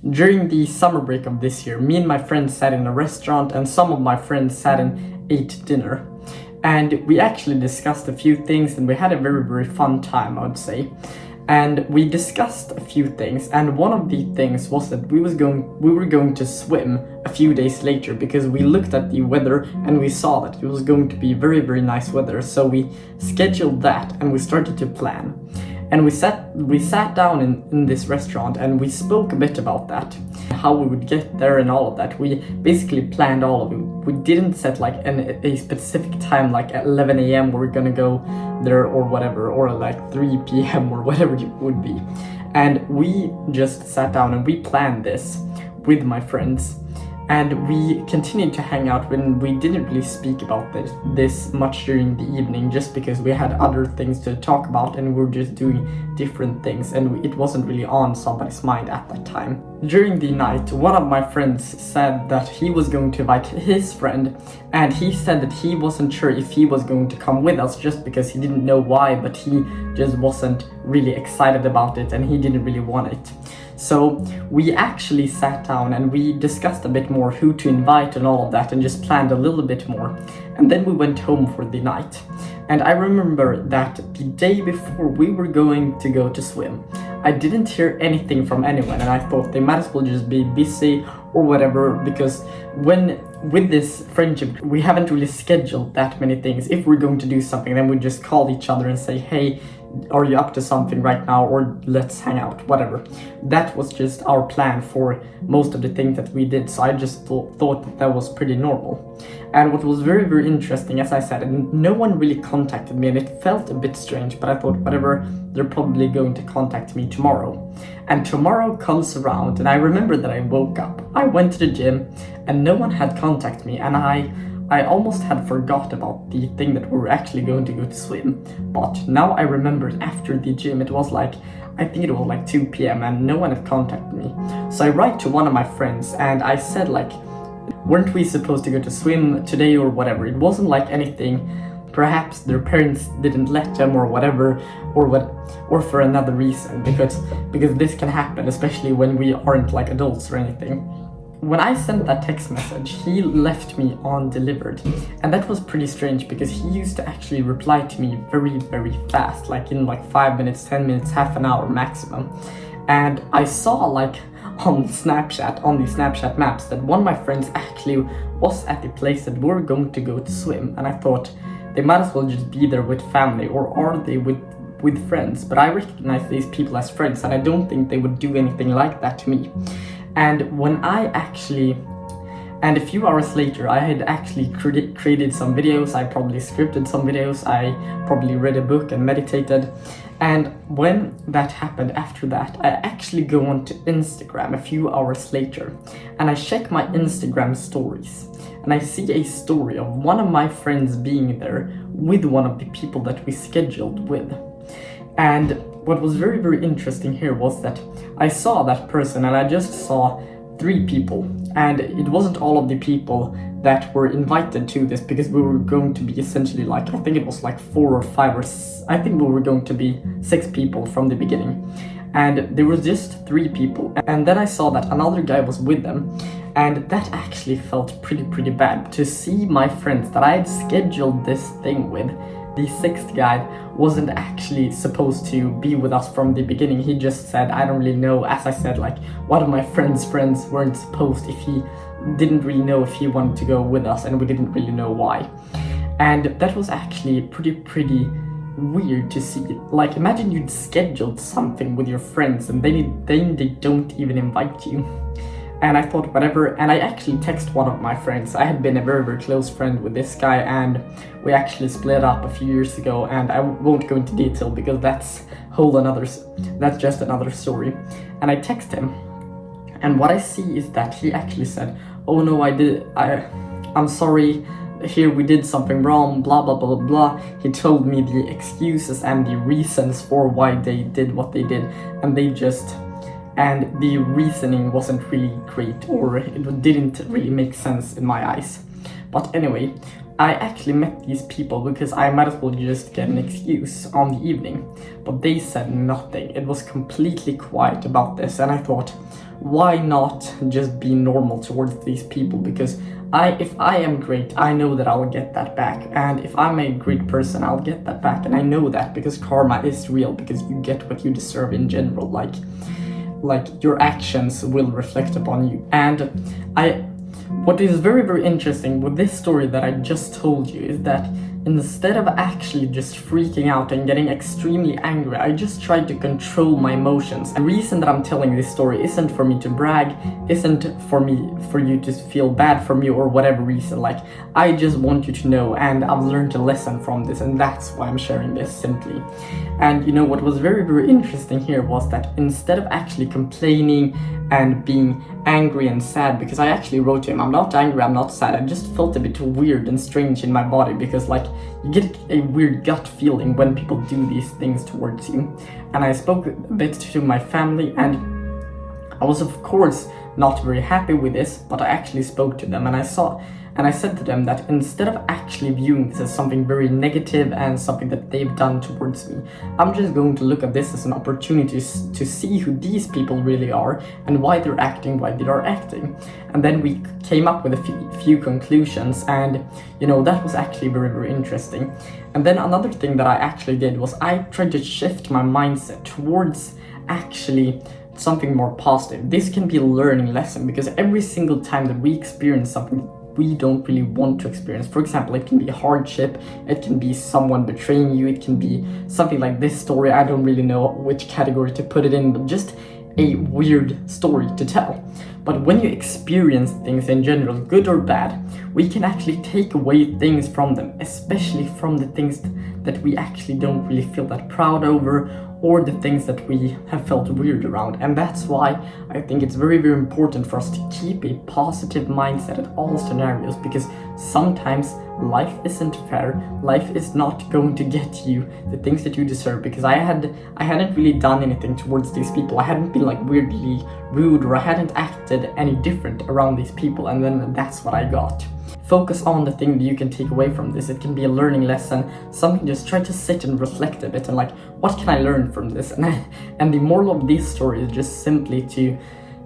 During the summer break of this year, me and my friends sat in a restaurant and some of my friends sat and ate dinner. And we actually discussed a few things and we had a very, very fun time, I would say. And we discussed a few things, and one of the things was that we were going to swim a few days later because we looked at the weather and we saw that it was going to be very, very nice weather. So we scheduled that and we started to plan. And we sat down in this restaurant and we spoke a bit about that, how we would get there and all of that. We basically planned all of it. We didn't set like a specific time, like at 11 a.m. we're gonna go there or whatever, or like 3 p.m. or whatever it would be. And we just sat down and we planned this with my friends. And we continued to hang out when we didn't really speak about this much during the evening, just because we had other things to talk about and we were just doing different things and it wasn't really on somebody's mind at that time. During the night, one of my friends said that he was going to invite his friend, and he said that he wasn't sure if he was going to come with us just because he didn't know why, but he just wasn't really excited about it and he didn't really want it. So we actually sat down and we discussed a bit more who to invite and all of that and just planned a little bit more. And then we went home for the night. And I remember that the day before we were going to go to swim, I didn't hear anything from anyone and I thought they might as well just be busy or whatever, because with this friendship we haven't really scheduled that many things. If we're going to do something, then we just call each other and say, hey, are you up to something right now, or let's hang out, whatever. That was just our plan for most of the things that we did, so I just thought that was pretty normal. And what was very, very interesting, as I said, and no one really contacted me and it felt a bit strange, but I thought whatever, they're probably going to contact me tomorrow. And tomorrow comes around and I remember that I woke up, I went to the gym and no one had contacted me, and I almost had forgot about the thing that we were actually going to go to swim. But now I remembered after the gym, it was like, I think it was like 2 p.m. and no one had contacted me. So I write to one of my friends and I said like, weren't we supposed to go to swim today or whatever? It wasn't like anything, perhaps their parents didn't let them or whatever, or for another reason, because this can happen, especially when we aren't like adults or anything. When I sent that text message, he left me undelivered, and that was pretty strange because he used to actually reply to me very, very fast, like in like 5 minutes, 10 minutes, half an hour maximum. And I saw like on the Snapchat maps that one of my friends actually was at the place that we're going to go to swim, and I thought they might as well just be there with family, or are they with friends? But I recognize these people as friends and I don't think they would do anything like that to me. And and a few hours later, I had actually created some videos, I probably scripted some videos, I probably read a book and meditated. And when that happened after that, I actually go onto Instagram a few hours later and I check my Instagram stories and I see a story of one of my friends being there with one of the people that we scheduled with. And what was very, very interesting here was that I saw that person and I just saw 3 people, and it wasn't all of the people that were invited to this, because we were going to be essentially like, I think it was like 4 or 5 or I think we were going to be 6 people from the beginning, and there was just 3 people. And then I saw that another guy was with them, and that actually felt pretty bad to see my friends that I had scheduled this thing with. The 6th guy wasn't actually supposed to be with us from the beginning. He just said, I don't really know, as I said, like one of my friends weren't supposed, if he didn't really know if he wanted to go with us, and we didn't really know why. And that was actually pretty weird to see. Like, imagine you'd scheduled something with your friends and then they don't even invite you. And I thought whatever, and I actually texted one of my friends. I had been a very, very close friend with this guy, and we actually split up a few years ago, and I won't go into detail because that's just another story. And I text him, and what I see is that he actually said, oh no, I'm sorry, here we did something wrong, blah blah blah blah. He told me the excuses and the reasons for why they did what they did, and the reasoning wasn't really great, or it didn't really make sense in my eyes. But anyway, I actually met these people because I might as well just get an excuse on the evening, but they said nothing. It was completely quiet about this, and I thought, why not just be normal towards these people? Because if I am great, I know that I'll get that back. And if I'm a great person, I'll get that back. And I know that because karma is real, because you get what you deserve in general. Like your actions will reflect upon you. And what is very, very interesting with this story that I just told you is that instead of actually just freaking out and getting extremely angry, I just tried to control my emotions. The reason that I'm telling this story isn't for me to brag, isn't for you to feel bad for me or whatever reason. Like, I just want you to know, and I've learned a lesson from this, and that's why I'm sharing this simply. And you know what was very, very interesting here was that instead of actually complaining and being angry and sad, because I actually wrote to him, I'm not angry, I'm not sad, I just felt a bit weird and strange in my body, because like you get a weird gut feeling when people do these things towards you. And I spoke a bit to my family, and I was of course not very happy with this, but I actually spoke to them, and I said to them that instead of actually viewing this as something very negative and something that they've done towards me, I'm just going to look at this as an opportunity to see who these people really are and why they're acting, why they are acting. And then we came up with a few conclusions, and you know, that was actually very, very interesting. And then another thing that I actually did was I tried to shift my mindset towards actually something more positive. This can be a learning lesson, because every single time that we experience something we don't really want to experience, for example, it can be a hardship, it can be someone betraying you, it can be something like this story, I don't really know which category to put it in, but just a weird story to tell. But when you experience things in general, good or bad, we can actually take away things from them, especially from the things that we actually don't really feel that proud over, or the things that we have felt weird around. And that's why I think it's very, very important for us to keep a positive mindset at all scenarios, because sometimes life isn't fair, life is not going to get you the things that you deserve. Because I hadn't really done anything towards these people, I hadn't been like weirdly rude, or I hadn't acted any different around these people, and then that's what I got. Focus on the thing that you can take away from this. It can be a learning lesson, something. Just try to sit and reflect a bit and like, what can I learn from this? And the moral of this story is just simply to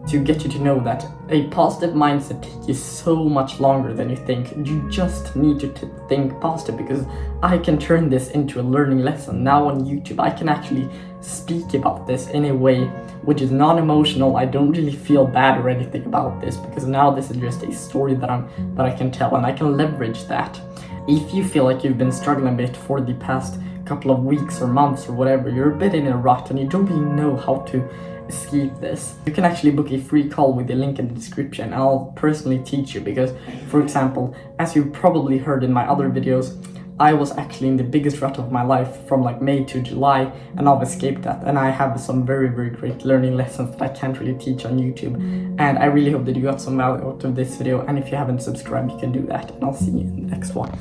get you to know that a positive mindset takes you so much longer than you think. You just need to think positive, because I can turn this into a learning lesson. Now on YouTube, I can actually speak about this in a way which is non-emotional. I don't really feel bad or anything about this, because now this is just a story that I can tell, and I can leverage that. If you feel like you've been struggling a bit for the past couple of weeks or months or whatever, you're a bit in a rut and you don't really know how to escape this, you can actually book a free call with the link in the description, and I'll personally teach you. Because, for example, as you probably heard in my other videos, I was actually in the biggest rut of my life from like May to July, and I've escaped that, and I have some very, very great learning lessons that I can't really teach on YouTube. And I really hope that you got some value out of this video, and if you haven't subscribed, you can do that, and I'll see you in the next one.